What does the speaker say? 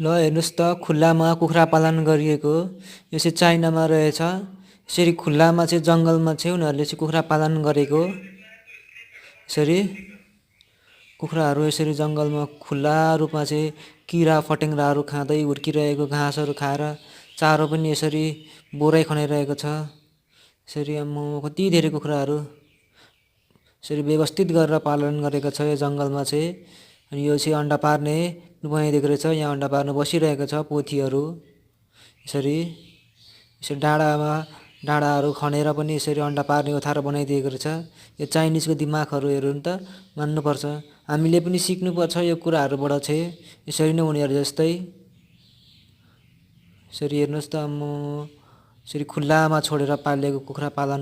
ल हेर्नुहोस् त खुल्लामा कुखुरा पालन गरिएको यो चाहिँ चाइनामा रहेछ। यसरी खुल्लामा चाहिँ जङ्गलमा चाहिँ उनीहरूले चाहिँ कुखुरा पालन गरेको। यसरी कुखुराहरू यसरी जङ्गलमा खुल्ला रूपमा चाहिँ किरा फटेङ्ग्राहरू खाँदै हुर्किरहेको, घाँसहरू खाएर चारो पनि यसरी बोरै खनाइरहेको छ। यसरी कति धेरै कुखुराहरू यसरी व्यवस्थित गरेर पालन गरेको छ यो जङ्गलमा चाहिँ। अनि यो चाहिँ अन्डा पार्ने बनाइदिएको रहेछ। यहाँ अन्डा पार्न बसिरहेको छ पोथीहरू। यसरी डाँडाहरू खनेर पनि यसरी अन्डा पार्ने ओथारो बनाइदिएको रहेछ। यो चाइनिजको दिमागहरू हेर्नु नि त, मान्नुपर्छ। हामीले पनि सिक्नुपर्छ यो कुराहरूबाट चाहिँ। यसरी नै उनीहरू जस्तै यसरी हेर्नुहोस् त यसरी खुल्लामा छोडेर पालेको कुखुरा पालन